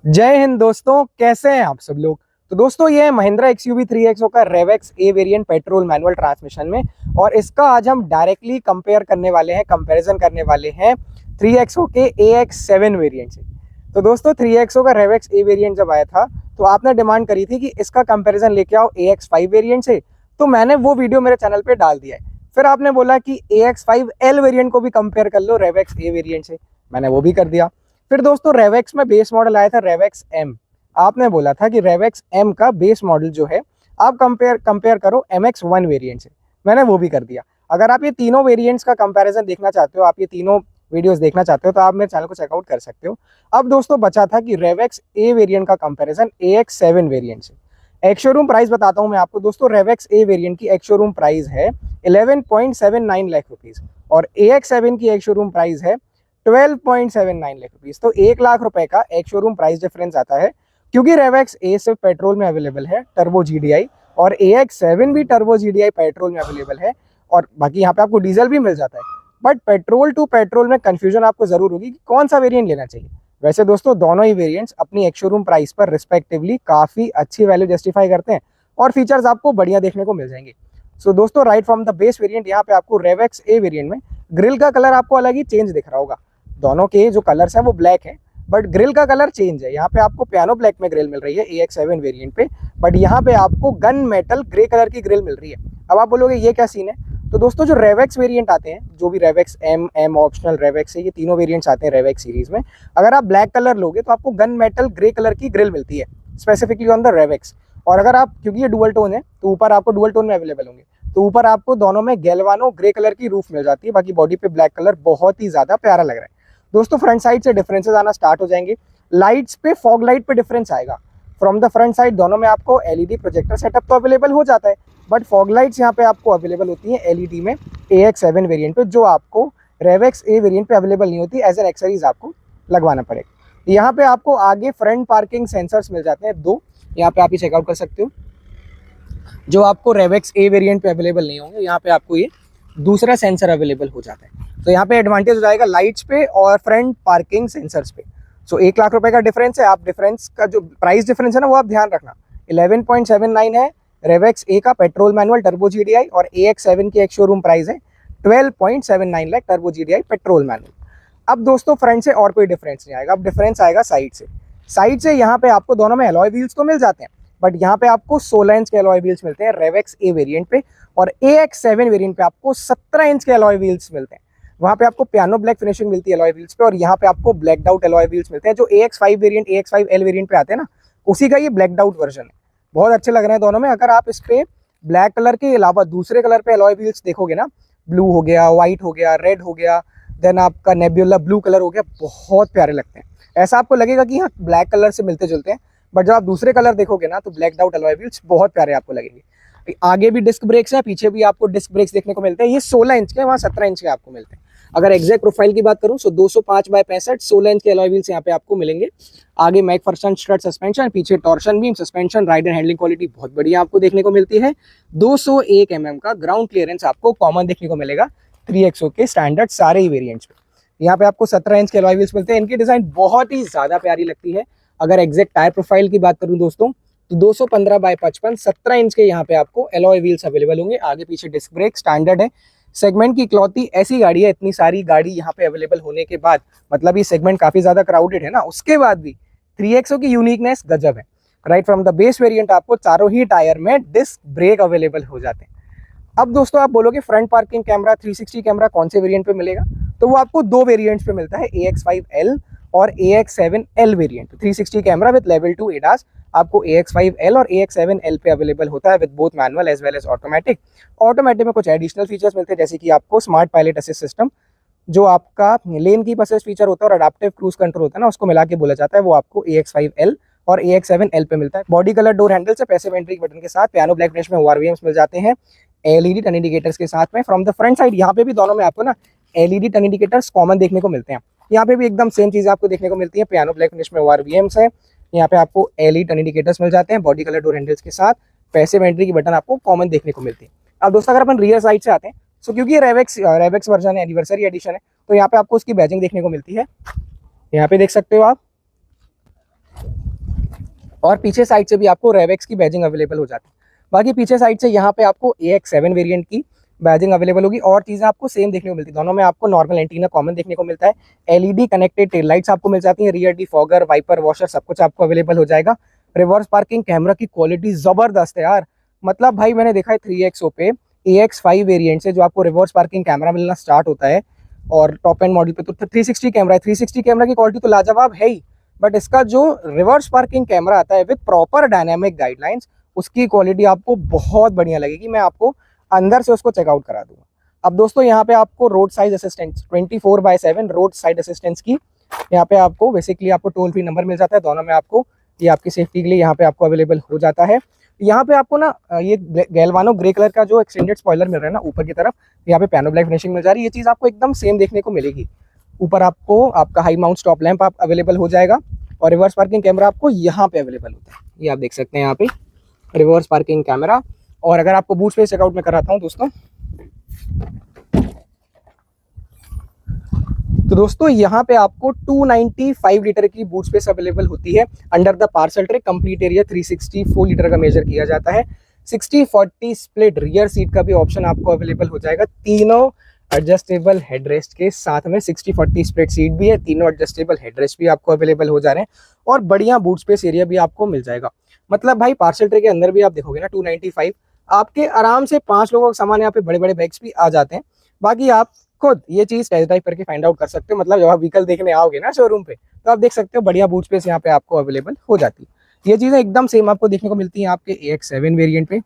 जय हिंद दोस्तों, कैसे हैं आप सब लोग। तो दोस्तों ये है महिंद्रा XUV 3XO का रेवेक्स A variant petrol manual transmission में। और इसका आज हम डायरेक्टली कंपैरिजन करने वाले हैं 3XO के AX7 वेरिएंट से। तो दोस्तों 3XO का रेवेक्स ए वेरिएंट जब आया था तो आपने डिमांड करी थी कि इसका कंपैरिजन लेके आओ AX5 वेरिएंट से, तो मैंने वो वीडियो मेरे चैनल पे डाल दिया है। फिर आपने बोला कि AX5L वेरिएंट को भी कंपेयर कर लो रेवेक्स ए वेरिएंट से, मैंने वो भी कर दिया। फिर दोस्तों रेवेक्स में बेस मॉडल आया था रेवेक्स एम। आपने बोला था कि रेवेक्स एम का बेस मॉडल जो है आप कंपेयर करो MX1 वेरिएंट से, मैंने वो भी कर दिया। अगर आप ये तीनों वेरिएंट्स का कंपैरिजन देखना चाहते हो, आप ये तीनों वीडियोस देखना चाहते हो, तो आप मेरे चैनल को चेकआउट कर सकते हो। अब दोस्तों बचा था कि रेवेक्स ए वेरिएंट का कंपैरिजन AX7 वेरिएंट से। एक्स शोरूम प्राइस बताता हूं मैं आपको दोस्तों। रेवेक्स ए वेरिएंट की एक्स शोरूम प्राइस है 11.79 लाख रुपीज और AX7 की एक्स शोरूम प्राइस है 12.79 लाख रुपीज। तो 1 लाख रुपए का एक शोरूम प्राइस डिफरेंस आता है, क्योंकि रेवेक्स ए सिर्फ पेट्रोल में अवेलेबल है टर्बो GDI, और AX7 भी टर्बो GDI पेट्रोल में अवेलेबल है, और बाकी यहाँ पे आपको डीजल भी मिल जाता है। बट पेट्रोल टू पेट्रोल में कंफ्यूजन आपको जरूर होगी कि कौन सा वेरिएंट लेना चाहिए। वैसे दोस्तों दोनों ही वेरिएंट्स अपनी एक शोरूम प्राइस पर रिस्पेक्टिवली काफी अच्छी वैल्यू जस्टिफाई करते हैं और फीचर्स आपको बढ़िया देखने को मिल जाएंगे। सो दोस्तों right from the base variant, यहाँ पे आपको रेवेक्स ए वेरिएंट में ग्रिल का कलर आपको अलग ही चेंज दिख रहा होगा। दोनों के जो कलर्स हैं वो ब्लैक है, बट ग्रिल का कलर चेंज है। यहाँ पे आपको पियानो ब्लैक में ग्रिल मिल रही है AX7 वेरिएंट पे, बट यहाँ पे आपको गन मेटल ग्रे कलर की ग्रिल मिल रही है। अब आप बोलोगे ये क्या सीन है। तो दोस्तों जो रेवेक्स वेरिएंट आते हैं, जो भी रेवेक्स एम ऑप्शनल रेवेक्स है, ये तीनों वेरिएंट्स आते हैं रेवेक्स सीरीज में। अगर आप ब्लैक कलर लोगे तो आपको गन मेटल ग्रे कलर की ग्रिल मिलती है स्पेसिफिकली ऑन द रेवेक्स। और अगर आप, क्योंकि ये डुअल टोन है, तो ऊपर आपको डुअल टोन में अवेलेबल होंगे, तो ऊपर आपको दोनों में गैल्वानो ग्रे कलर की रूफ मिल जाती है। बाकी बॉडी पे ब्लैक कलर बहुत ही ज्यादा प्यारा लग रहा है। दोस्तों फ्रंट साइड से डिफरेंसेस आना स्टार्ट हो जाएंगे। लाइट्स पे फॉग लाइट पे डिफरेंस आएगा। फ्रॉम द फ्रंट साइड दोनों में आपको LED प्रोजेक्टर सेटअप तो अवेलेबल हो जाता है, बट फॉग लाइट्स यहाँ पे आपको अवेलेबल होती है LED में AX7 वेरिएंट पे, जो आपको रेवेक्स ए वेरिएंट पे अवेलेबल नहीं होती। एज एन एक्सेसरीज आपको लगवाना पड़ेगा। यहाँ पे आपको आगे फ्रंट पार्किंग सेंसर्स मिल जाते हैं 2, यहाँ पे आप ये चेकआउट कर सकते हो, जो आपको रेवेक्स ए वेरिएंट पे अवेलेबल नहीं होंगे। यहाँ पे आपको ये दूसरा सेंसर अवेलेबल हो जाता है। तो यहाँ पे एडवांटेज हो जाएगा लाइट्स पे और फ्रंट पार्किंग सेंसर्स पे। सो 1 लाख रुपए का डिफरेंस है। आप डिफरेंस का जो प्राइस डिफरेंस है ना, वो आप ध्यान रखना। 11.79 है रेवेक्स ए का पेट्रोल मैनुअल टर्बो GDI, और AX7 की एक शोरूम प्राइस है 12.79 lakh turbo GDI petrol manual. अब दोस्तों फ्रंट से और कोई डिफरेंस नहीं आएगा, अब डिफरेंस आएगा साइड से। साइड से यहाँ पे आपको दोनों में एलॉय व्हील्स तो मिल जाते हैं, बट यहाँ पे आपको 16 इंच के एलॉय व्हील्स मिलते हैं रेवेक्स ए वेरिएंट पे, और AX7 वेरिएंट पे आपको 17 इंच के एलॉय व्हील्स मिलते हैं। वहाँ पे आपको पियानो ब्लैक फिनिशिंग मिलती है एलॉय व्हील्स पे, और यहाँ पे आपको ब्लैक आउट एलॉय व्हील्स मिलते हैं। जो AX5 वेरिएंट AX5L वेरिएंट पे आते हैं ना, उसी का ये ब्लैक आउट वर्जन है। बहुत अच्छे लग रहे हैं दोनों में। अगर आप इस पे ब्लैक कलर के अलावा दूसरे कलर पे एलॉय व्हील्स देखोगे ना, ब्लू हो गया, व्हाइट हो गया, रेड हो गया, देन आपका नेब्यूला ब्लू कलर हो गया, बहुत प्यारे लगते हैं। ऐसा आपको लगेगा कि हाँ ब्लैक कलर से मिलते जुलते हैं, बट जब आप दूसरे कलर देखोगे ना तो ब्लैक आउट एलॉय व्हील्स बहुत प्यारे आपको लगेंगे। आगे भी डिस्क ब्रेक्स हैं, पीछे भी आपको डिस्क ब्रेक्स देखने को मिलते हैं। ये 16 इंच के, वहाँ 17 इंच के आपको मिलते हैं। अगर एग्जैक्ट प्रोफाइल की बात करूं तो 205/65 16 इंच के एलॉय व्हील्स यहाँ पे आपको मिलेंगे। आगे मैकफर्सन स्ट्रट सस्पेंशन, पीछे torsion beam suspension, ride and handling quality बहुत बढ़िया आपको देखने को मिलती है। 201 mm का ग्राउंड क्लियरेंस आपको कॉमन देखने को मिलेगा 3XO के स्टैंडर्ड सारे ही वेरिएंट्स पे। यहाँ पे आपको 17 इंच के एलॉय व्हील्स मिलते हैं। इनकी डिजाइन बहुत ही ज्यादा प्यारी लगती है। अगर एग्जैक्ट टायर प्रोफाइल की बात करूं दोस्तों तो 215/55 17 इंच के यहाँ पे आपको एलॉय व्हील्स अवेलेबल होंगे। आगे पीछे डिस्क ब्रेक स्टैंडर्ड है। सेगमेंट की इकलौती ऐसी गाड़ी है, इतनी सारी गाड़ी यहाँ पे अवेलेबल होने के बाद, मतलब ये सेगमेंट काफी ज्यादा क्राउडेड है ना, उसके बाद भी 3XO की यूनिकनेस गजब है। Right from the base variant आपको चारों ही टायर में डिस्क ब्रेक अवेलेबल हो जाते हैं। अब दोस्तों आप बोलोगे फ्रंट पार्किंग कैमरा 360 कैमरा कौन से वेरिएंट पे मिलेगा, तो वो आपको 2 वेरिएंट्स पे मिलता है, AX5L और AX7L variant. 360 camera with level 2 ADAS आपको AX5L और AX7L पे अवेलेबल होता है with both manual as well as automatic. Automatic में कुछ एडिशनल फीचर्स मिलते हैं, जैसे कि आपको स्मार्ट पायलट असिस्ट सिस्टम, जो आपका लेन की असिस्ट फीचर होता है और अडेप्टिव क्रूज कंट्रोल होता है ना, उसको मिला के बोला जाता है, वो आपको AX5L और AX7L पे मिलता है। बॉडी कलर डोर हैंडल से पैसिव एंट्री बटन के साथ पियानो ब्लैक फिनिश में ORVMs मिल जाते हैं LED टर्न इंडिकेटर्स के साथ में। फ्रॉम द फ्रंट साइड यहाँ पे भी दोनों में आपको ना LED टर्न इंडिकेटर्स कॉमन देखने को मिलते हैं। यहाँ पे भी एकदम सेम चीज आपको देखने को मिलती है, पियानो ब्लैक फिनिश में ORVMs है। यहाँ पे आपको LED टर्न इंडिकेटर्स मिल जाते हैं बॉडी कलर डोर हैंडल्स के साथ। पैसिव एंट्री की बटन आपको कॉमन देखने को मिलती है। अब दोस्तों अगर अपन रियर साइड से आते हैं, सो क्योंकि ये रेवेक्स वर्जन है, एनिवर्सरी एडिशन है, तो यहाँ पे आपको उसकी बैजिंग देखने को मिलती है। यहाँ पे देख सकते हो आप, और पीछे साइड से भी आपको रेवेक्स की बैजिंग अवेलेबल हो जाती है। बाकी पीछे साइड से यहाँ पे आपको AX7 वेरिएंट की बैजिंग अवेलेबल होगी और चीज़ें आपको सेम देखने को मिलती है। दोनों में आपको नॉर्मल एंटीना कॉमन देखने को मिलता है। LED कनेक्टेड टेल लाइट्स आपको मिल जाती हैं, रियर डिफॉगर, वाइपर, वॉशर सब कुछ आपको अवेलेबल हो जाएगा। रिवर्स पार्किंग कैमरा की क्वालिटी जबरदस्त है यार। मतलब भाई मैंने देखा है 3XO पे AX5 वेरिएंट से जो आपको रिवर्स पार्किंग कैमरा मिलना स्टार्ट होता है, और टॉप एंड मॉडल पे तो 360 कैमरा है। 360 कैमरा की क्वालिटी तो लाजवाब है ही, बट इसका जो रिवर्स पार्किंग कैमरा आता है विद प्रॉपर डायनामिक गाइडलाइंस, उसकी क्वालिटी आपको बहुत बढ़िया लगेगी। मैं आपको अंदर से उसको चेकआउट करा दूंगा। अब दोस्तों यहाँ पे आपको road side assistance 24/7 road side assistance की यहाँ पे आपको बेसिकली आपको टोल फ्री नंबर मिल जाता है। दोनों में आपको ये आपकी सेफ्टी के लिए यहाँ पे आपको अवेलेबल हो जाता है। यहाँ पे आपको ना ये गैल्वानो ग्रे कलर का जो एक्सटेंडेड स्पॉइलर मिल रहा है ना ऊपर की तरफ, यहाँ पे पियानो ब्लैक फिनिशिंग मिल जा रही है। ये चीज़ आपको एकदम सेम देखने को मिलेगी। ऊपर आपको आपका हाई माउंट स्टॉप लैंप आप अवेलेबल हो जाएगा और रिवर्स पार्किंग कैमरा आपको यहाँ पे अवेलेबल होता है। ये आप देख सकते हैं यहाँ पे रिवर्स पार्किंग कैमरा। और अगर आपको बूट स्पेस चेकआउट में कराता हूँ दोस्तों, तो दोस्तों यहाँ पे आपको 295 लीटर की बूट स्पेस अवेलेबल होती है under the parcel tray. Complete area 364 litre का मेजर किया जाता है। 60-40 स्प्लिट रियर सीट का भी ऑप्शन आपको अवेलेबल हो जाएगा, तीनों एडजस्टेबल हेडरेस्ट के साथ में। 60-40 स्प्लिट सीट भी है, तीनों एडजस्टेबल हेडरेस्ट भी आपको अवेलेबल हो जा रहे हैं और बढ़िया बूट स्पेस एरिया भी आपको मिल जाएगा। मतलब भाई पार्सल ट्रे के अंदर भी आप देखोगे ना 295 आपके आराम से 5 लोगों का सामान, यहाँ पे बड़े बड़े बैग्स भी आ जाते हैं। बाकी आप खुद ये चीज टेस्ट ड्राइव करके फाइंड आउट कर सकते हो। मतलब जब आप व्हीकल देखने आओगे ना शोरूम पे, तो आप देख सकते हो बढ़िया बूट स्पेस यहाँ पे आपको अवेलेबल हो जाती है। ये चीजें एकदम सेम आपको देखने को मिलती हैं आपके AX7 वेरिएंट पे।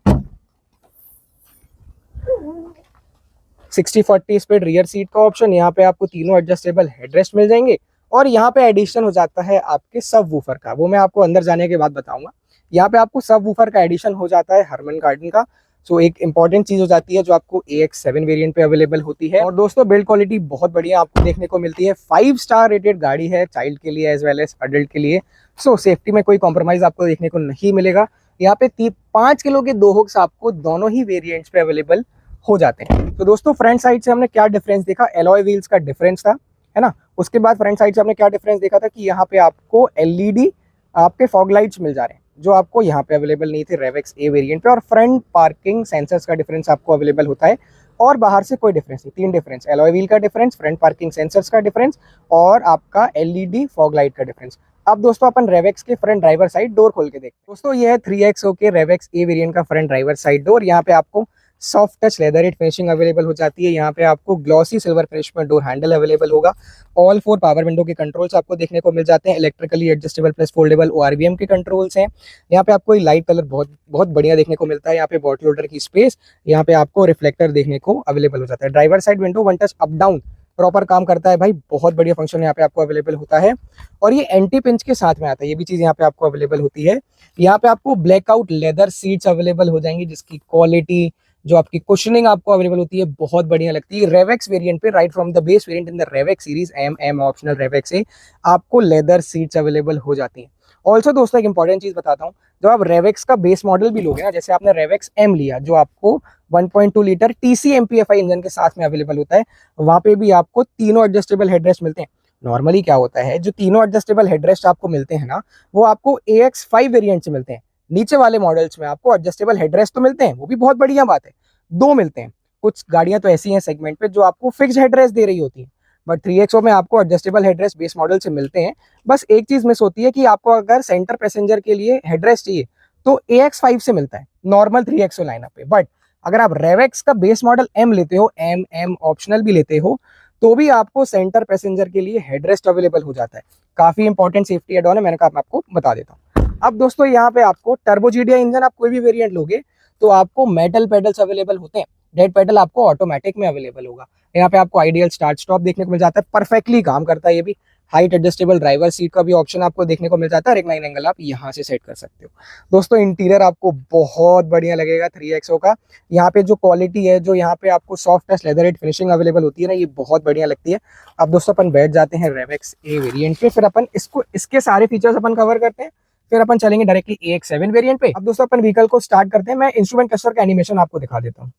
60-40 स्प्लिट रियर सीट का ऑप्शन, यहाँ पे आपको तीनों एडजस्टेबल हेडरेस्ट मिल जाएंगे और यहाँ पे एडिशन हो जाता है आपके सब वूफर का, वो मैं आपको अंदर जाने के बाद बताऊंगा। यहाँ पे आपको सब वूफर का एडिशन हो जाता है हरमन गार्डन का। सो एक इंपॉर्टेंट चीज हो जाती है जो आपको AX7 वेरिएंट पे अवेलेबल होती है। और दोस्तों बिल्ड क्वालिटी बहुत बढ़िया आपको देखने को मिलती है। 5 स्टार रेटेड गाड़ी है चाइल्ड के लिए एज वेल एज अडल्ट के लिए। सो सेफ्टी में कोई कॉम्प्रोमाइज आपको देखने को नहीं मिलेगा। यहाँ पे 5 किलो के 2 हुक्स आपको दोनों ही वेरिएंट्स पे अवेलेबल हो जाते हैं। तो दोस्तों फ्रंट साइड से हमने क्या डिफरेंस देखा, एलॉय व्हील्स का डिफरेंस था, है ना। उसके बाद फ्रंट साइड से हमने क्या डिफरेंस देखा था कि यहाँ पे आपको LED आपके फॉग लाइट्स मिल जा रहे हैं जो आपको यहाँ पे अवेलेबल नहीं थे रेवेक्स ए वेरिएंट पे। और फ्रंट पार्किंग सेंसर्स का डिफरेंस आपको अवेलेबल होता है और बाहर से कोई डिफरेंस नहीं। 3 डिफरेंस, एलॉय व्हील का डिफरेंस, फ्रंट पार्किंग सेंसर्स का डिफरेंस और आपका LED फॉग लाइट का डिफरेंस। अब दोस्तों अपन रेवेक्स के फ्रंट ड्राइवर साइड डोर खोल के देखते हैं। दोस्तों ये है 3XO के रेवेक्स ए वेरिएंट का फ्रंट ड्राइवर साइड डोर। यहाँ पे आपको soft touch leather it finishing available हो जाती है। यहाँ पे आपको ग्लॉसी सिल्वर फिनिश में डोर हैंडल अवेलेबल होगा। ऑल 4 पावर विंडो के कंट्रोल्स आपको देखने को मिल जाते हैं। Electrically adjustable plus foldable ORVM के कंट्रोल्स हैं। यहाँ पे आपको लाइट कलर बहुत बहुत बढ़िया देखने को मिलता है। यहाँ पे बॉटल होल्डर की स्पेस, यहाँ पे आपको रिफ्लेक्टर देखने को अवेलेबल हो जाता है। Driver side window 1 touch up down proper काम करता है भाई, बहुत बढ़िया फंक्शन यहाँ पे आपको अवेलेबल होता है। और ये एंटी पिंच के साथ में आता है, ये भी चीज यहाँ पे आपको अवेलेबल होती है। यहाँ पे आपको ब्लैकआउट लेदर सीट्स अवेलेबल हो जाएंगी जिसकी क्वालिटी, जो आपकी कुशनिंग आपको अवेलेबल होती है बहुत बढ़िया लगती है। रेवेक्स वेरिएंट पे right from the base variant in the RevX series MM optional RevX से आपको लेदर सीट्स अवेलेबल हो जाती हैं। ऑल्सो दोस्तों एक इंपॉर्टेंट चीज बताता हूँ, जब आप रेवेक्स का बेस मॉडल भी लोगे ना, जैसे आपने रेवेक्स M लिया जो आपको 1.2 लीटर TC MPFI इंजन के साथ में अवेलेबल होता है, वहां पे भी आपको तीनों एडजस्टेबल हेडरेस्ट मिलते हैं। नॉर्मली क्या होता है, जो तीनों एडजस्टेबल हेडरेस्ट आपको मिलते हैं ना, वो आपको AX5 वेरिएंट से मिलते हैं। नीचे वाले मॉडल्स में आपको एडजस्टेबल हेडरेस्ट तो मिलते हैं, वो भी बहुत बढ़िया बात है, 2 मिलते हैं। कुछ गाड़ियां तो ऐसी हैं सेगमेंट पे जो आपको फिक्स्ड हेडरेस्ट दे रही होती है, बट 3XO में आपको एडजस्टेबल हेडरेस्ट बेस मॉडल से मिलते हैं। बस एक चीज मिस होती है कि आपको अगर सेंटर पैसेंजर के लिए हेडरेस्ट चाहिए तो AX5 से मिलता है नॉर्मल 3XO लाइनअप पे। बट अगर आप रेवेक्स का बेस मॉडल M लेते हो, MM ऑप्शनल भी लेते हो, तो भी आपको सेंटर पैसेंजर के लिए हेडरेस्ट अवेलेबल हो जाता है। काफी इंपॉर्टेंट सेफ्टी एड ऑन है, मैंने कहा मैं आपको बता देता हूँ। अब दोस्तों यहाँ पे आपको टर्बो GDI इंजन, आप कोई भी वेरिएंट लोगे तो आपको मेटल पेडल्स अवेलेबल होते हैं। डेड पेडल आपको ऑटोमेटिक में अवेलेबल होगा। यहाँ पे आपको आइडियल स्टार्ट स्टॉप देखने को मिल जाता है, परफेक्टली काम करता है ये भी। हाइट एडजस्टेबल ड्राइवर सीट का भी ऑप्शन आपको देखने को मिल जाता है। रेक्लाइन एंगल आप यहाँ से सेट कर सकते हो। दोस्तों इंटीरियर आपको बहुत बढ़िया लगेगा 3XO का। यहाँ पे जो क्वालिटी है, जो यहाँ पे आपको soft touch leather it finishing available होती है ना, ये बहुत बढ़िया लगती है। अब दोस्तों अपन बैठ जाते हैं रेवेक्स ए वेरिएंट पे, फिर अपन इसके सारे फीचर्स अपन कवर करते हैं, फिर अपन चलेंगे डायरेक्टली AX7 वेरिएंट पे। अब दोस्तों अपन व्हीकल को स्टार्ट करते हैं। मैं इंस्ट्रूमेंट क्लस्टर का एनिमेशन आपको दिखा देता हूँ।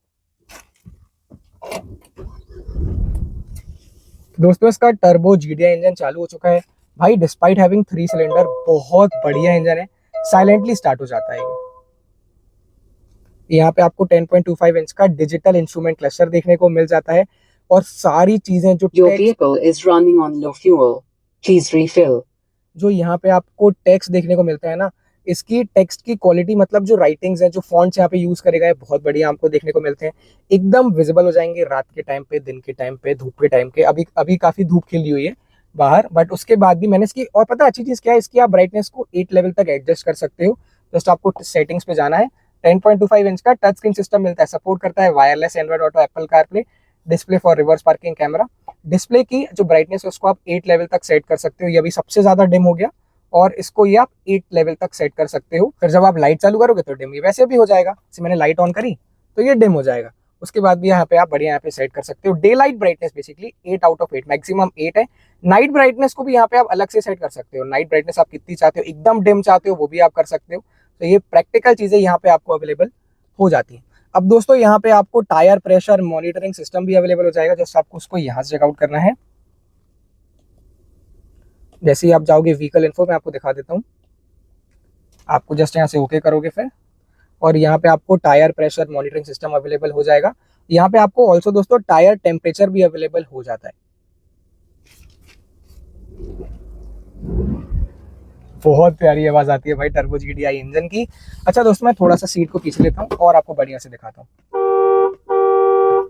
दोस्तों इसका टर्बो GDI इंजन चालू हो चुका है भाई। डिस्पाइट हैविंग 3 सिलेंडर बहुत बढ़िया इंजन है। साइलेंटली स्टार्ट हो जाता है ये। यहाँ पे आपको 10.25 इंच का डिजिटल इंस्ट्रूमेंट क्लस्टर देखने को मिल जाता है और सारी चीजें जो Your vehicle is running on low fuel. Please refill. जो यहाँ पे आपको टेक्स्ट देखने को मिलता है ना, इसकी टेक्स्ट की क्वालिटी मतलब जो राइटिंग्स हैं, जो फॉन्ट्स यहाँ पे यूज करेगा है, बहुत बढ़िया आपको देखने को मिलते हैं। एकदम विजिबल हो जाएंगे रात के टाइम पे, दिन के टाइम पे, धूप के टाइम के। अभी अभी काफी धूप खिली हुई है बाहर, बट उसके बाद भी मैंने इसकी, और पता अच्छी चीज क्या है, इसकी आप ब्राइटनेस को 8 लेवल तक एडजस्ट कर सकते हो। जस्ट आपको सेटिंग्स पे जाना है। 10.25 इंच का टच स्क्रीन सिस्टम मिलता है, सपोर्ट करता है wireless Android auto, Apple CarPlay, display for reverse parking, camera. Display की जो ब्राइटनेस है उसको आप 8 लेवल तक सेट कर सकते हो। ये अभी सबसे ज्यादा डिम हो गया और इसको ये आप 8 लेवल तक सेट कर सकते हो। फिर जब आप लाइट चालू करोगे तो डिम, ये वैसे भी हो जाएगा। जैसे मैंने लाइट ऑन करी तो ये डिम हो जाएगा। उसके बाद भी यहाँ पे आप बढ़िया यहाँ पे सेट कर सकते हो। Day light brightness basically 8 out of 8, maximum 8 है। नाइट ब्राइटनेस को भी यहाँ पे आप अलग से सेट कर सकते हो। नाइट ब्राइटनेस आप कितनी चाहते हो, एकदम डिम चाहते हो वो भी आप कर सकते हो। तो ये प्रैक्टिकल चीजें यहाँ पे आपको अवेलेबल हो जाती है। अब दोस्तों यहाँ पे आपको टायर प्रेशर मॉनिटरिंग सिस्टम भी अवेलेबल हो जाएगा। जस्ट आपको उसको यहाँ से चेकआउट करना है। जैसे ही आप जाओगे व्हीकल इन्फो में, आपको दिखा देता हूँ। आपको जस्ट यहाँ से ओके करोगे फिर, और यहाँ पे आपको tyre pressure monitoring system available हो जाएगा। यहाँ पे आपको ऑल्सो दोस्तों टायर टेम्परेचर भी अवेलेबल हो जाता है। बहुत प्यारी आवाज आती है भाई टर्बो जीडीआई इंजन की। अच्छा दोस्तों, मैं थोड़ा सा सीट को पीछे लेता हूँ और आपको बढ़िया से दिखाता हूँ।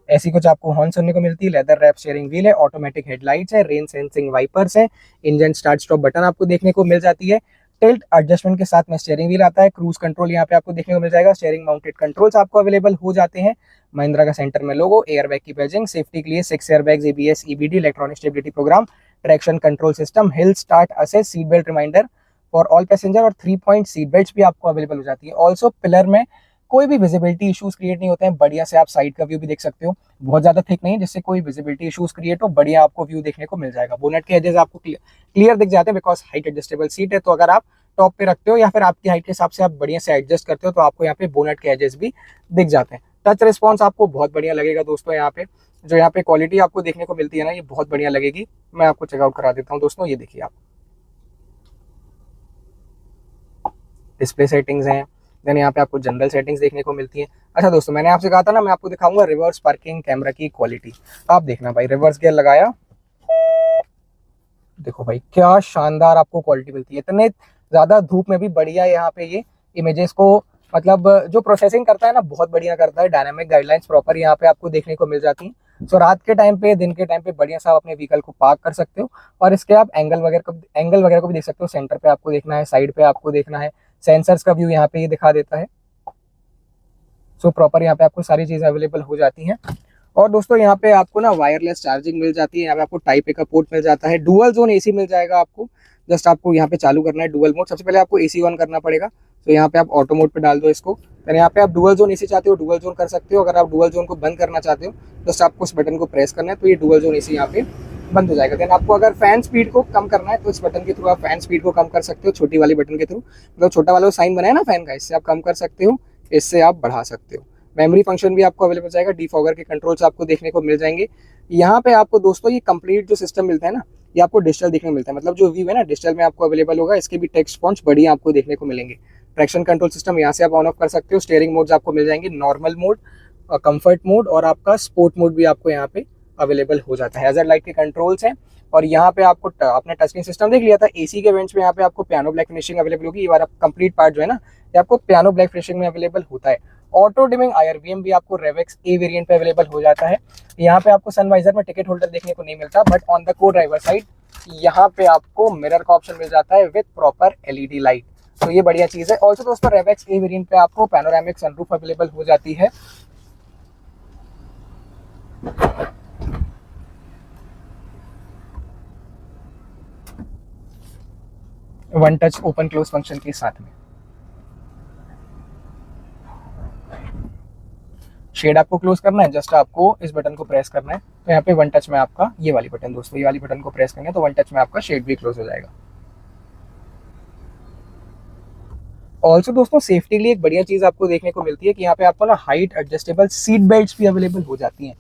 ऐसी कुछ आपको हॉर्न सुनने को मिलती है। लेदर रैप स्टीयरिंग व्हील है, ऑटोमेटिक हेडलाइट्स है, रेन सेंसिंग वाइपर्स है, इंजन स्टार्ट स्टॉप बटन आपको देखने को मिल जाती है। टिल्ट एडजस्टमेंट के साथ में स्टीयरिंग व्हील आता है। क्रूज कंट्रोल यहाँ पे आपको देखने को मिल जाएगा। स्टीयरिंग माउंटेड कंट्रोल्स आपको अवेलेबल हो जाते हैं। महिंद्रा का सेंटर में लोगो, एयरबैग की पैजिंग, सेफ्टी के लिए 6 airbags, ABS, EBD, electronic stability programme, traction control system, hill start assist, seat belt reminder for all passenger, और 3 पॉइंट सीट बेल्ट भी आपको अवेलेबल हो जाती है। ऑल्सो पिलर में कोई भी विजिबिलिटी इश्यूज क्रिएट नहीं होते हैं। बढ़िया से आप साइड का व्यू भी देख सकते हो, बहुत ज्यादा थिक नहीं जिससे कोई विजिबिलिटी इश्यूज क्रिएट हो। बढ़िया आपको व्यू देखने को मिल जाएगा। बोनेट के एजेस आपको क्लियर दिख जाते हैं बिकॉज हाइट एडजस्टेबल सीट है। तो अगर आप टॉप पे रखते हो या फिर आपकी हाइट के हिसाब से आप बढ़िया से एडजस्ट करते हो तो आपको यहाँ पे बोनेट के एजेस भी दिख जाते हैं। टच रिस्पॉन्स आपको बहुत बढ़िया लगेगा दोस्तों। यहाँ पे जो यहाँ पे क्वालिटी आपको देखने को मिलती है ना, ये बहुत बढ़िया लगेगी। मैं आपको चेकआउट करा देता हूँ दोस्तों। ये देखिए आप, डिस्प्ले सेटिंग्स हैं, देन यहाँ पे आपको जनरल सेटिंग्स देखने को मिलती है। अच्छा दोस्तों, मैंने आपसे कहा था ना मैं आपको दिखाऊंगा रिवर्स पार्किंग कैमरा की क्वालिटी। आप देखना भाई, रिवर्स गियर लगाया, देखो भाई क्या शानदार आपको क्वालिटी मिलती है। इतने ज्यादा धूप में भी बढ़िया यहाँ पे ये इमेजेस को मतलब जो प्रोसेसिंग करता है ना, बहुत बढ़िया करता है। डायनामिक गाइडलाइंस प्रॉपर यहाँ पे आपको देखने को मिल जाती है। सो रात के टाइम पे, दिन के टाइम पे बढ़िया सा आप अपने व्हीकल को पार्क कर सकते हो। और इसके आप एंगल वगैरह को भी देख सकते हो। सेंटर पे आपको देखना है, साइड पे आपको देखना है, सेंसर्स का व्यू यहाँ पे ये दिखा देता है। सो प्रॉपर यहाँ पे आपको सारी चीजें अवेलेबल हो जाती हैं। और दोस्तों यहाँ पे आपको ना वायरलेस चार्जिंग मिल जाती है। यहाँ पे आपको टाइप ए का पोर्ट मिल जाता है। डुअल जोन एसी मिल जाएगा आपको। जस्ट आपको यहाँ पे चालू करना है डुअल मोड। सबसे पहले आपको एसी ऑन करना पड़ेगा। तो यहाँ पे आप ऑटो मोड पे डाल दो इसको। फिर यहाँ पे आप डुअल जोन एसी चाहते हो डुअल जोन कर सकते हो। अगर आप डुअल जोन को बंद करना चाहते हो जस्ट आपको उस बटन को प्रेस करना है, तो ये डुअल जोन एसी यहाँ पे बंद हो जाएगा। देन आपको अगर फैन स्पीड को कम करना है तो इस बटन के थ्रू आप फैन स्पीड को कम कर सकते हो, छोटी वाली बटन के थ्रू। मतलब छोटा वाला साइन बनाया ना फैन का, इससे आप कम कर सकते हो, इससे आप बढ़ा सकते हो। मेमोरी फंक्शन भी आपको अवेलेबल हो जाएगा। डिफॉगर के कंट्रोल्स आपको देखने को मिल जाएंगे। यहाँ पे आपको दोस्तों ये कंप्लीट जो सिस्टम मिलता है ना, ये आपको डिजिटल देखने को मिलता है। मतलब जो व्यू है ना डिजिटल में आपको अवेलेबल होगा। इसके भी टेक्स्ट फॉन्ट्स बढ़िया आपको देखने को मिलेंगे। ट्रैक्शन कंट्रोल सिस्टम यहाँ से आप ऑन ऑफ कर सकते हो। स्टीयरिंग मोड्स आपको मिल जाएंगे, नॉर्मल मोड, कंफर्ट मोड और आपका स्पोर्ट मोड भी आपको यहाँ पे अवेलेबल हो जाता है। हैजर्ड लाइट के कंट्रोल्स हैं। और यहाँ पे आपको आपने टच स्क्रीन सिस्टम देख लिया था। एसी के वेंट्स में यहाँ पे आपको पियानो ब्लैक फिनिशिंग अवेलेबल होगी। ये वाला कंप्लीट पार्ट जो है ना, ये आपको पियानो ब्लैक फिनिशिंग में अवेलेबल होता है। ऑटो डिमिंग आईआरवीएम भी आपको रेवेक्स ए वेरिएंट पे अवेलेबल हो जाता है। यहाँ पे आपको सनवाइजर में टिकट होल्डर देखने को नहीं मिलता, बट ऑन द को ड्राइवर साइड यहाँ पे आपको मिरर का ऑप्शन मिल जाता है विद प्रॉपर एलईडी लाइट। तो ये बढ़िया चीज है। ऑल्सो दोस्तों रेवेक्स ए वेरिएंट पे आपको पैनोरामिक सनरूफ अवेलेबल हो जाती है। One touch open close function के साथ में। शेड आपको क्लोज करना है, जस्ट आपको इस बटन को प्रेस करना है। तो यहाँ पे वन टच में आपका ये वाली बटन दोस्तों, ये वाली बटन को प्रेस करेंगे तो वन टच में आपका शेड भी क्लोज हो जाएगा। ऑल्सो दोस्तों सेफ्टी के लिए एक बढ़िया चीज आपको देखने को मिलती है कि यहाँ पे आपको ना हाइट एडजस्टेबल सीट बेल्ट भी अवेलेबल हो जाती हैं।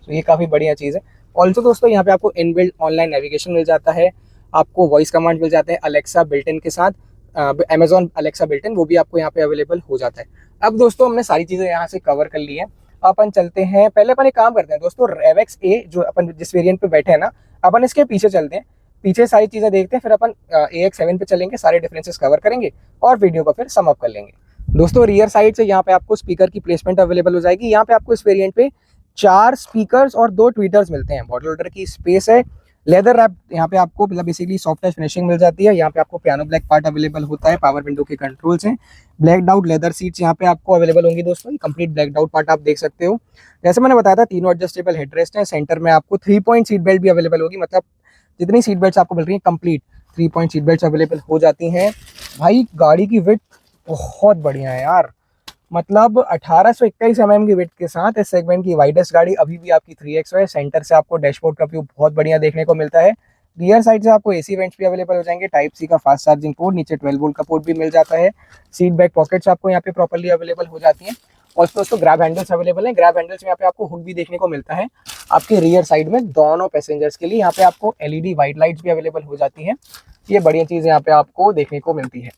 तो ये काफी बढ़िया चीज है। ऑल्सो दोस्तों यहाँ पे आपको इनबिल्ट ऑनलाइन नेविगेशन मिल जाता है। आपको वॉइस कमांड मिल जाते हैं अलेक्सा बिल्ट इन के साथ। Amazon Alexa बिल्ट इन, वो भी आपको यहाँ पे अवेलेबल हो जाता है। अब दोस्तों हमने सारी चीज़ें यहाँ से कवर कर ली हैं। अपन चलते हैं, पहले अपन एक काम करते हैं दोस्तों, रेवेक्स ए जो अपन जिस वेरिएंट पे बैठे हैं ना, अपन इसके पीछे चलते हैं, पीछे सारी चीज़ें देखते हैं, फिर अपन AX7 पे चलेंगे, सारे डिफरेंसेस कवर करेंगे और वीडियो को फिर सम अप कर लेंगे। दोस्तों रियर साइड से यहाँ पे आपको स्पीकर की प्लेसमेंट अवेलेबल हो जाएगी। यहाँ पे आपको इस वेरिएंट पे 4 स्पीकर्स और 2 ट्वीटर्स मिलते हैं। बॉटल होल्डर की स्पेस है, लेदर रैप यहाँ पे आपको मतलब बेसिकली सॉफ्ट टच फिनिशिंग मिल जाती है। यहाँ पे आपको पियानो ब्लैक पार्ट अवेलेबल होता है, पावर विंडो के कंट्रोल्स हैं, ब्लैक आउट लेदर सीट्स यहाँ पे आपको अवेलेबल होंगी दोस्तों, कंप्लीट ब्लैक आउट पार्ट आप देख सकते हो। जैसे मैंने बताया था, तीनों एडजस्टेबल हेडरेस्ट हैं। सेंटर में आपको 3 पॉइंट सीट बेल्ट भी अवेलेबल होगी, मतलब जितनी सीट बेल्ट आपको मिल रही है complete 3 point seat belt available हो जाती हैं। भाई गाड़ी की विड्थ बहुत बढ़िया है यार, मतलब 1821 mm की विड्थ के साथ इस सेगमेंट की वाइडेस्ट गाड़ी अभी भी आपकी 3X है। सेंटर से आपको डैशबोर्ड का व्यू बहुत बढ़िया देखने को मिलता है। रियर साइड से आपको AC वेंट्स भी अवेलेबल हो जाएंगे, टाइप सी का फास्ट चार्जिंग पोर्ट, नीचे 12 वोल्ट का पोर्ट भी मिल जाता है। सीट बैक पॉकेट्स आपको यहाँ पे प्रॉपर्ली अवेलेबल हो जाती हैं। और दोस्तों ग्रैब हैंडल्स अवेलेबल हैं, ग्रैब हैंडल्स में यहाँ पे आपको हुक भी देखने को मिलता है आपके रियर साइड में दोनों पैसेंजर्स के लिए। यहाँ पे आपको LED वाइट लाइट्स भी अवेलेबल हो जाती हैं। ये बढ़िया चीज़ यहाँ पे आपको देखने को मिलती है।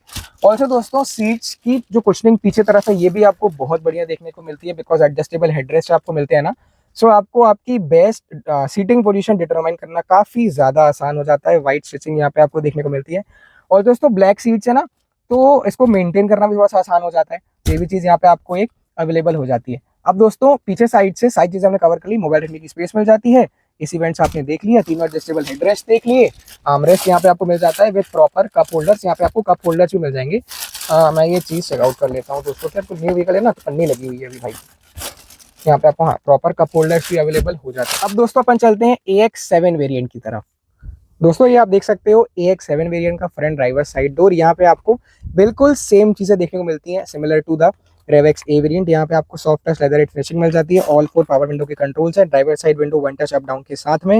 ऑल्सो दोस्तों सीट्स की जो कुशनिंग पीछे तरफ है, ये भी आपको बहुत बढ़िया देखने को मिलती है, बिकॉज एडजस्टेबल हेडरेस्ट आपको मिलते हैं ना, सो आपको आपकी बेस्ट सीटिंग पोजीशन डिटरमाइन करना काफ़ी ज़्यादा आसान हो जाता है। वाइट स्टिचिंग यहाँ पे आपको देखने को मिलती है। और दोस्तों ब्लैक सीट्स है ना, तो इसको मेंटेन करना भी थोड़ा सा आसान हो जाता है, ये भी चीज़ यहाँ पे आपको एक अवेलेबल हो जाती है। अब दोस्तों पीछे साइड से सारी चीज़ें हमने कवर कर ली, मोबाइल रखने की स्पेस मिल जाती है, AC वेंट्स आपने देख लिया, तीनों एडजस्टेबल हेडरेस्ट देख लिए, आर्मरेस्ट यहाँ पे आपको मिल जाता है विद प्रॉपर कप होल्डर्स। यहाँ पे आपको कप होल्डर्स भी मिल जाएंगे। मैं ये चीज़ चेकआउट कर लेता हूँ दोस्तों, क्या कुछ न्यू व्हीकल है ना, तो पन्नी लगी हुई है अभी भाई। यहाँ पे आपको हाँ प्रॉपर कप होल्डर्स भी अवेलेबल हो जाता है। अब दोस्तों अपन चलते हैं AX7 वेरिएंट की तरफ। दोस्तों ये आप देख सकते हो AX7 वेरिएंट का फ्रंट ड्राइवर साइड डोर, यहाँ पे आपको बिल्कुल सेम चीज़ें देखने को मिलती हैं similar to the RevX A variant. यहाँ पे आपको सॉफ्ट टच लेदर फिनिशिंग मिल जाती है, ऑल 4 पावर विंडो के कंट्रोल्स है, driver side window 1 touch up down के साथ में।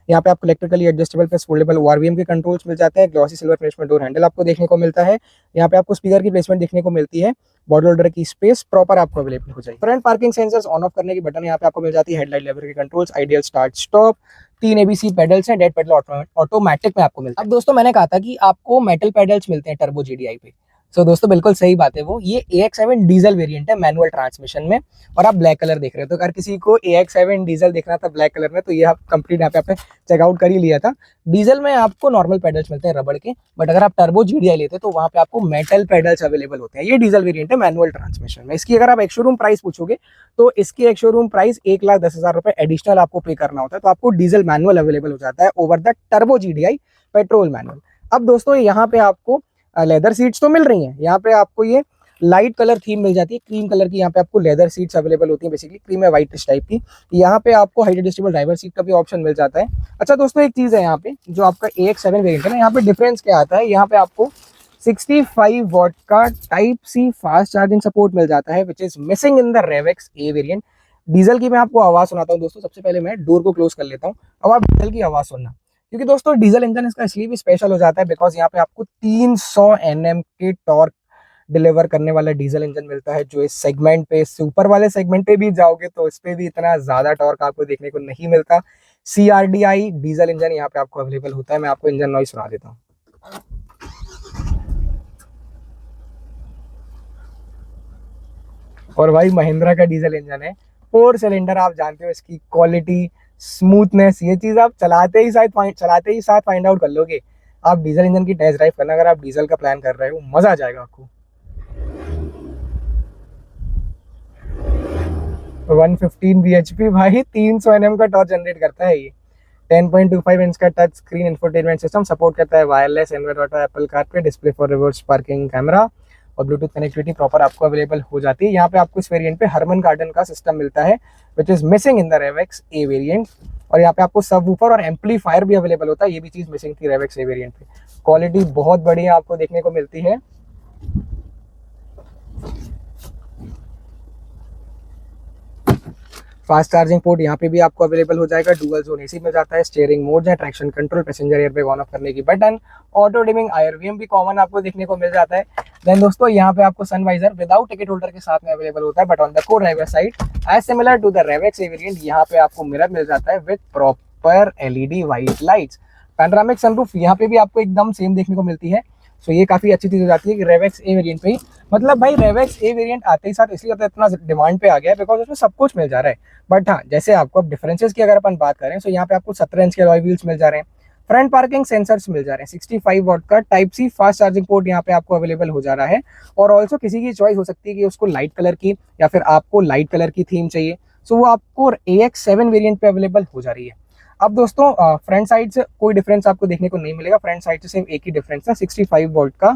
यहाँ पे आपको electrically adjustable plus foldable ORVM के कंट्रोल्स मिल जाते हैं, ग्लॉसी सिल्वर फिनिश में डोर हैंडल आपको देखने को मिलता है। यहाँ पे आपको स्पीकर की प्लेसमेंट देखने को मिलती है, बॉटल होल्डर की स्पेस प्रॉपर आपको अवेलेबल हो जाएगी। Front parking sensors on off करने की बटन यहाँ पे आपको मिल जाती है, हेडलाइट लेवर के controls, ideal start stop, 3 ABC pedals हैं, डेड पेडल ऑटोमेटिक में आपको मिलता है। अब दोस्तों मैंने कहा था कि आपको मेटल पेडल्स मिलते हैं टर्बो GDI पे, सो दोस्तों बिल्कुल सही बात है वो। ये AX7 डीजल वेरिएंट है मैनुअल ट्रांसमिशन में, और आप ब्लैक कलर देख रहे हो, तो अगर किसी को AX7 डीजल देखना था ब्लैक कलर में, तो ये आप कंप्लीट यहाँ पे आपने चेकआउट कर ही लिया था। डीजल में आपको नॉर्मल पेडल्स मिलते हैं रबड़ के, बट अगर आप टर्बो GDI लेते हैं तो वहाँ पे आपको मेटल पेडल्स अवेलेबल होते हैं। ये डीजल वेरिएंट है मैनुअल ट्रांसमिशन में। इसकी अगर आप एक शोरूम प्राइस पूछोगे तो इसकी एक शोरूम प्राइस 1,10,000 रुपये एडिशनल आपको पे करना होता है, तो आपको डीजल मैनुअल अवेलेबल हो जाता है over the turbo GDI petrol manual. अब दोस्तों यहाँ पे आपको लेदर सीट्स तो मिल रही हैं, यहाँ पे आपको ये लाइट कलर थीम मिल जाती है, क्रीम कलर की यहाँ पे आपको लेदर सीट्स अवेलेबल होती हैं, बेसिकली क्रीम है वाइट टाइप की। यहाँ पे आपको हाइट एडजस्टेबल ड्राइवर सीट का भी ऑप्शन मिल जाता है। अच्छा दोस्तों एक चीज़ है यहाँ पे, जो आपका AX7 वेरिएंट है ना, यहाँ पे डिफरेंस क्या आता है, यहाँ पे आपको 65 वॉट का type C fast charging support मिल जाता है, which is missing in the RevX A variant. Diesel की मैं आपको आवाज़ सुनाता हूँ दोस्तों, सबसे पहले मैं डोर को क्लोज कर लेता हूँ, अब आप डीजल की आवाज़ सुनना, क्योंकि दोस्तों डीजल इंजन इसका इसलिए भी स्पेशल हो जाता है बिकॉज यहाँ पे आपको 300 Nm के टॉर्क डिलीवर करने वाला डीजल इंजन मिलता है, जो इस सेगमेंट पे, सुपर वाले सेगमेंट पे भी जाओगे तो इस पे भी इतना ज़्यादा टॉर्क आपको देखने को नहीं मिलता। CRDI डीजल इंजन यहाँ पे आपको अवेलेबल होता है। मैं आपको इंजन नॉइस सुना देता हूँ। और भाई महिंद्रा का डीजल इंजन है, 4 सिलेंडर, आप जानते हो इसकी क्वालिटी, स्मूथनेस, ये चीज़ आप चलाते ही साथ फाइंड आउट कर लोगे। आप डीजल इंजन की टेस्ट ड्राइव करना, अगर आप डीजल का प्लान कर रहे हो, मज़ा आ जाएगा आपको। 115 bhp भाई, 300 Nm का टॉर्क जनरेट करता है ये। 10.25 इंच का touch screen infotainment system support करता है, wireless Android auto, Apple CarPlay, display for reverse parking camera और ब्लूटूथ कनेक्टिविटी प्रॉपर आपको अवेलेबल हो जाती है। यहाँ पे आपको इस वेरिएंट पे हरमन गार्डन का सिस्टम मिलता है, which is missing in the RevX A variant. और यहाँ पे आपको सबवूफर और एम्पलीफायर भी अवेलेबल होता है, ये भी चीज़ मिसिंग थी रेवेक्स ए वेरिएंट पे। क्वालिटी बहुत बढ़िया आपको देखने को मिलती है। फास्ट चार्जिंग पोर्ट यहाँ पे भी आपको अवेलेबल हो जाएगा, डुअल जोन AC में जाता है, स्टीयरिंग मोड है, traction control, passenger airbag on off करने की बटन, ऑटो डिमिंग IRVM भी कॉमन आपको देखने को मिल जाता है। देन दोस्तों यहाँ पे आपको सनवाइजर विदाउट टिकट होल्डर के साथ में अवेलेबल होता है, बट ऑन द को driver side as similar to the RevX A variant, यहाँ पे आपको मिरर मिल जाता है with proper LED white lights. Panoramic sunroof यहाँ पे भी आपको एकदम सेम देखने को मिलती है। सो ये काफ़ी अच्छी चीज़ हो जाती है कि रेवेक्स ए वेरिएंट पे ही, मतलब भाई रेवेक्स ए वेरिएंट आते ही साथ इसलिए तो इतना डिमांड पे आ गया है बिकॉज उसमें सब कुछ मिल जा रहा है। बट हाँ, जैसे आपको अब डिफरेंसेस की अगर अपन बात करें तो यहाँ पे आपको 17 इंच के अलॉय व्हील्स मिल जा रहे हैं, फ्रंट पार्किंग सेंसर्स मिल जा रहे हैं, 65 वॉट का type C fast charging port यहाँ पे आपको अवेलेबल हो जा रहा है। और ऑल्सो किसी की चॉइस हो सकती है कि उसको लाइट कलर की या फिर आपको लाइट कलर की थीम चाहिए, सो वो आपको AX7 वेरिएंट पे अवेलेबल हो जा रही है। अब दोस्तों फ्रंट साइड से कोई डिफरेंस आपको देखने को नहीं मिलेगा, फ्रंट साइड से सिर्फ एक ही डिफरेंस है, 65 वोल्ट का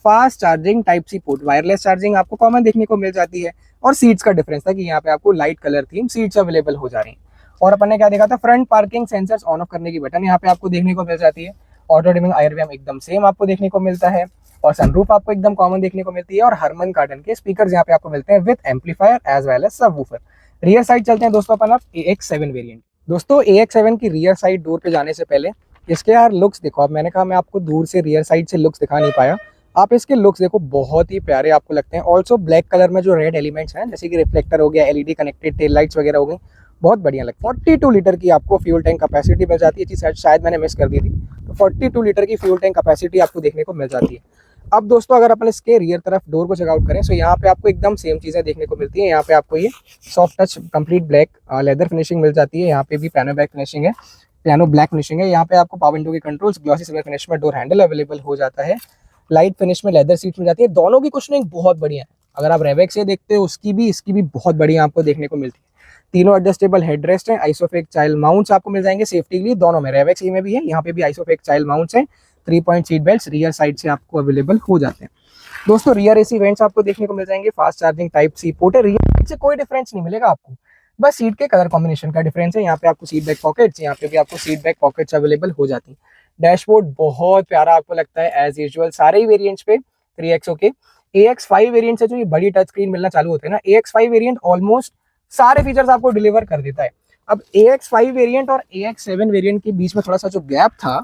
fast charging type C port, wireless charging आपको कॉमन देखने को मिल जाती है। और सीट्स का डिफरेंस था कि यहाँ पे आपको light colour theme seats available हो जा रही हैं। और अपन ने क्या देखा था, front parking sensors on off करने की बटन यहाँ पे आपको देखने को मिल जाती है। ऑटो डिमिंग आयरवेम एकदम सेम आपको देखने को मिलता है, और सनरूफ आपको एकदम कॉमन देखने को मिलती है, और हरमन कार्डन के स्पीकर्स यहाँ पे आपको मिलते हैं with amplifier as well as subwoofer. Rear side चलते हैं दोस्तों अपन अब AX7 वेरिएंट। दोस्तों AX7 की रियर साइड डोर पे जाने से पहले इसके यार लुक्स देखो। अब मैंने कहा मैं आपको दूर से रियर साइड से लुक्स दिखा नहीं पाया, आप इसके लुक्स देखो, बहुत ही प्यारे आपको लगते हैं। ऑल्सो ब्लैक कलर में जो रेड एलिमेंट्स हैं जैसे कि रिफ्लेक्टर हो गया, LED कनेक्टेड टेल लाइट्स वगैरह हो गई, बहुत बढ़िया लगता है। 42 लीटर की आपको फ्यूल टैंक कैपेसिटी मिल जाती है, चीज शायद मैंने मिस कर दी थी, तो 42 लीटर की फ्यूल टैंक कैपेसिटी आपको देखने को मिल जाती है। अब दोस्तों अगर अपन इसके रियर तरफ डोर को चेकआउट करें तो यहाँ पे आपको एकदम सेम चीज़ें देखने को मिलती है। यहाँ पे आपको ये soft touch complete black leather finishing मिल जाती है, यहाँ पे भी पियानो ब्लैक फिनिशिंग है, पियानो ब्लैक फिनिशिंग है। यहाँ पे आपको पावर विंडो के कंट्रोल्स, ग्लॉसी सिल्वर फिनिश में डोर हैंडल अवेलेबल हो जाता है, लाइट फिनिश में लेदर सीट मिल जाती है। दोनों की कुशनिंग बहुत बढ़िया है, अगर आप रेवेक्स से देखते हो उसकी भी इसकी भी बहुत बढ़िया आपको देखने को मिलती है। तीनों एडजस्टेबल हेडरेस्ट है, आइसोफिक चाइल्ड माउंट्स आपको मिल जाएंगे सेफ्टी के लिए, दोनों में रेवेक्स में भी है, यहाँ पे भी आइसोफिक चाइल्ड माउंट्स है। 3 point seat belt rear side से आपको अवेलेबल हो जाते हैं। दोस्तों रियर AC वेंट्स आपको देखने को मिल जाएंगे, fast charging type C port है, रियर साइड से कोई डिफरेंस नहीं मिलेगा आपको, बस सीट के कलर कॉम्बिनेशन का डिफरेंस है। यहाँ पे आपको सीट बैक पॉकेट्स, यहाँ पे भी आपको सीट बैक पॉकेट्स अवेलेबल हो जाती है। डैशबोर्ड बहुत प्यारा आपको लगता है एज यूजुअल सारे ही वेरिएंट्स पे 3XO के। AX5 वेरिएंट से जो ये बड़ी टच स्क्रीन मिलना चालू होते हैं ना, AX5 वेरिएंट ऑलमोस्ट सारे फीचर्स आपको डिलीवर कर देता है। अब AX5 वेरिएंट और AX7 वेरिएंट के बीच में थोड़ा सा जो गैप था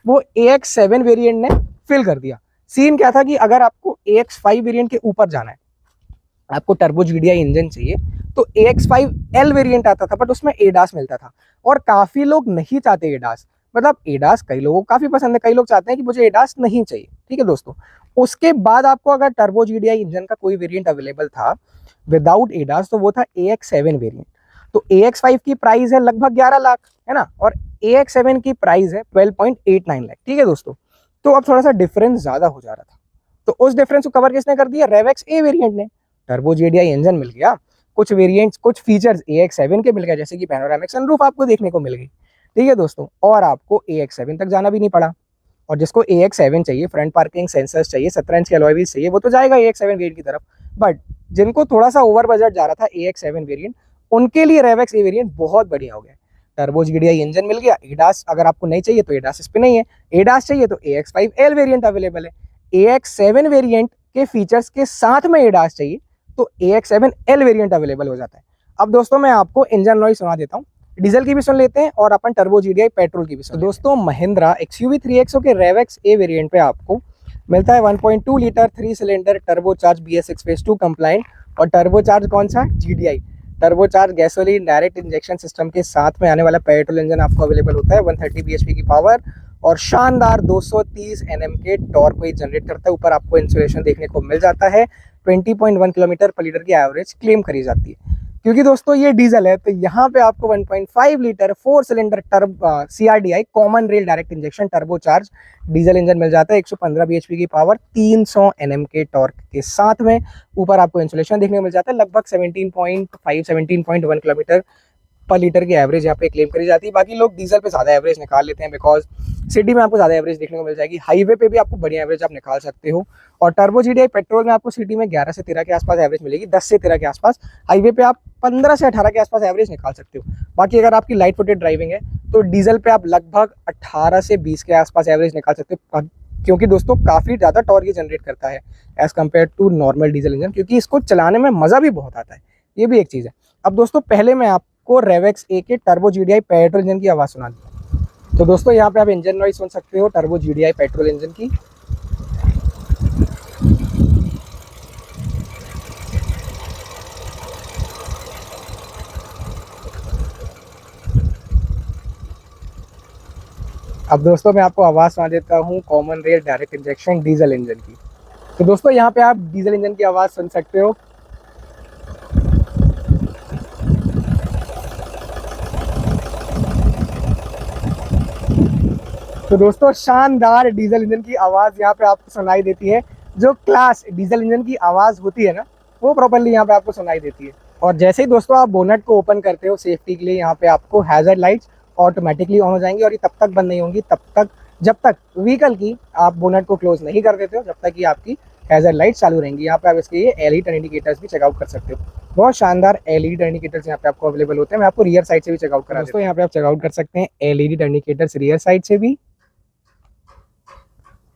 वो AX7 वेरिएंट ने फिल कर दिया। सीन क्या था कि अगर आपको AX5 वेरिएंट के ऊपर जाना है, आपको टर्बो GDI इंजन चाहिए, तो AX5L वेरिएंट आता था बट उसमें ADAS मिलता था, और काफी लोग नहीं चाहते ADAS, मतलब ADAS कई लोगों को काफी पसंद है, कई लोग चाहते हैं कि मुझे ADAS नहीं चाहिए, ठीक है दोस्तों। उसके बाद आपको अगर टर्बो GDI इंजन का कोई वेरिएंट अवेलेबल था विदाउट ADAS तो वो था AX7 वेरिएंट। तो AX5 की प्राइस है लगभग 11 लाख, है ना, और AX7 की प्राइस है 12.89 लाख, ठीक है दोस्तों। तो अब थोड़ा सा डिफरेंस ज्यादा हो जा रहा था, तो उस डिफरेंस को कवर किसने कर दिया, रेवेक्स ए वेरिएंट ने। टर्बो GDI इंजन मिल गया, कुछ वेरिएंट्स कुछ फीचर्स AX7 के मिल गए, जैसे कि पैनोरामिक सनरूफ आपको देखने को मिल गई, ठीक है दोस्तों, और आपको AX7 तक जाना भी नहीं पड़ा। और जिसको AX7 चाहिए, फ्रंट पार्किंग सेंसर्स चाहिए, 17 इंच के अलॉय व्हील्स चाहिए, वो तो जाएगा AX7 वेरिएंट की तरफ। बट जिनको थोड़ा सा ओवर बजट जा रहा था AX7 वेरिएंट, उनके लिए रेवेक्स ए वेरिएंट बहुत बढ़िया हो गया। टर्बो GDI इंजन मिल गया, ADAS अगर आपको नहीं चाहिए तो ADAS इस पे नहीं है, ADAS चाहिए तो AX5L वेरिएंट अवेलेबल है, AX7 वेरिएंट के फीचर्स के साथ में ADAS चाहिए तो AX7L वेरिएंट अवेलेबल हो जाता है। अब दोस्तों मैं आपको इंजन नॉइस सुना देता हूँ, डीजल की भी सुन लेते हैं और अपन टर्बो GDI पेट्रोल की भी सुन। तो दोस्तों महिंद्रा XUV 3XO के रेवेक्स ए वेरिएंट पे आपको मिलता है 1.2 litre 3 cylinder turbo charge BS6 phase 2 compliant, और टर्बो चार्ज कौन सा, GDI turbo charge gasoline direct injection system के साथ में आने वाला पेट्रोल इंजन आपको अवेलेबल होता है। 130 bhp की पावर और शानदार 230 Nm के टॉर्क को जनरेट करता है। ऊपर आपको इंसुलेशन देखने को मिल जाता है, 20.1 किलोमीटर पर लीटर की एवरेज क्लेम करी जाती है। क्योंकि दोस्तों ये डीजल है तो यहाँ पे आपको 1.5 litre 4 cylinder CRDI common rail direct injection turbo charge diesel engine मिल जाता है, 115 bhp की पावर, 300 Nm के टॉर्क के साथ में। ऊपर आपको इंसुलेशन देखने को मिल जाता है, लगभग 17.1 किलोमीटर पर लीटर की एवरेज यहाँ पे क्लेम करी जाती है। बाकी लोग डीजल पे ज़्यादा एवरेज निकाल लेते हैं, बिकॉज सिटी में आपको ज़्यादा एवरेज देखने को मिल जाएगी, हाईवे पे भी आपको बढ़िया एवरेज आप निकाल सकते हो। और टर्बो GDI पेट्रोल में आपको सिटी में 11 से 13 के आसपास एवरेज मिलेगी, 10 से 13 के आसपास, हाईवे पे आप 15 से 18 के आसपास एवरेज निकाल सकते हो। बाकी अगर आपकी लाइट फुटेड ड्राइविंग है तो डीजल पे आप लगभग 18 से 20 के आसपास एवरेज निकाल सकते हो, क्योंकि दोस्तों काफ़ी ज़्यादा टॉर्क ये जनरेट करता है as compare to normal diesel engine, क्योंकि इसको चलाने में मज़ा भी बहुत आता है, ये भी एक चीज़ है। अब दोस्तों पहले मैं आपको रेवेक्स ए के टर्बो GDI पेट्रोल इंजन की आवाज़ सुना दी। तो दोस्तों यहाँ पे आप इंजन नॉइस सुन सकते हो टर्बो GDI पेट्रोल इंजन की। अब दोस्तों मैं आपको आवाज़ सुना देता हूँ common rail direct injection diesel engine की। तो दोस्तों यहाँ पे आप डीजल इंजन की आवाज़ सुन सकते हो। तो दोस्तों शानदार डीजल इंजन की आवाज़ यहाँ पे आपको सुनाई देती है। जो क्लास डीजल इंजन की आवाज़ होती है ना, वो प्रॉपर्ली यहाँ पे आपको सुनाई देती है। और जैसे ही दोस्तों आप बोनट को ओपन करते हो सेफ्टी के लिए, यहाँ पे आपको हैजर्ड लाइट्स ऑटोमेटिकली ऑन हो जाएंगी और ये तब तक बंद नहीं होंगी जब तक व्हीकल की आप बोनट को क्लोज नहीं कर देते हो, जब तक कि आपकी हैजर्ड लाइट चालू रहेंगी। यहाँ पे आप इसके ये एलईडी टर्न इंडिकेटर्स भी चेकआउट कर सकते हो। बहुत शानदार एलईडी टर्न इंडिकेटर्स यहाँ पे आपको अवेलेबल होते हैं। मैं आपको रियर साइड से भी चेकआउट करा दोस्तों, यहाँ पे आप चेकआउट कर सकते हैं LED turn indicators rear side से भी।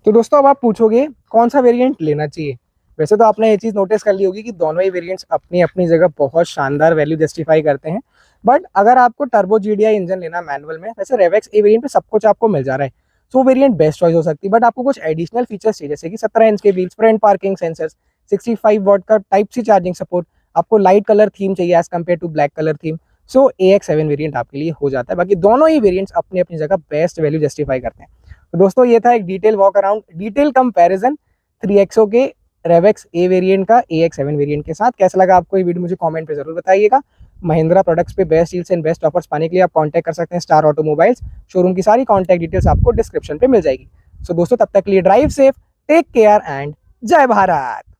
तो दोस्तों अब आप पूछोगे कौन सा वेरिएंट लेना चाहिए। वैसे तो आपने ये चीज़ नोटिस कर ली होगी कि दोनों ही वेरिएंट्स अपनी अपनी जगह बहुत शानदार वैल्यू जस्टिफाई करते हैं। बट अगर आपको टर्बो जीडीआई इंजन लेना मैनुअल में, वैसे रेवेक्स ए वेरिएंट पे सब कुछ आपको मिल जा रहा है, तो वेरिएंट बेस्ट चॉइस हो सकती है। बट आपको कुछ एडिशनल फीचर्स चाहिए, जैसे कि 17 इंच के wheels, front parking sensors, 65 watt का टाइप सी चार्जिंग सपोर्ट, आपको लाइट कलर थीम चाहिए as compare to black colour theme, so AX7 variant आपके लिए हो जाता है। बाकी दोनों ही वेरिएंट्स अपनी अपनी जगह बेस्ट वैल्यू जस्टिफाई करते हैं। तो दोस्तों ये था एक detail walk around, detail comparison 3XO के रेवेक्स ए वेरिएंट का AX7 वेरिएंट के साथ। कैसा लगा आपको ये वीडियो मुझे कमेंट पे जरूर बताइएगा। महिंद्रा प्रोडक्ट्स पे best deals and best offers पाने के लिए आप कांटेक्ट कर सकते हैं स्टार ऑटोमोबाइल्स। शोरूम की सारी कांटेक्ट डिटेल्स आपको डिस्क्रिप्शन पे मिल जाएगी। सो दोस्तों तब तक के लिए drive safe, take care and जय भारत।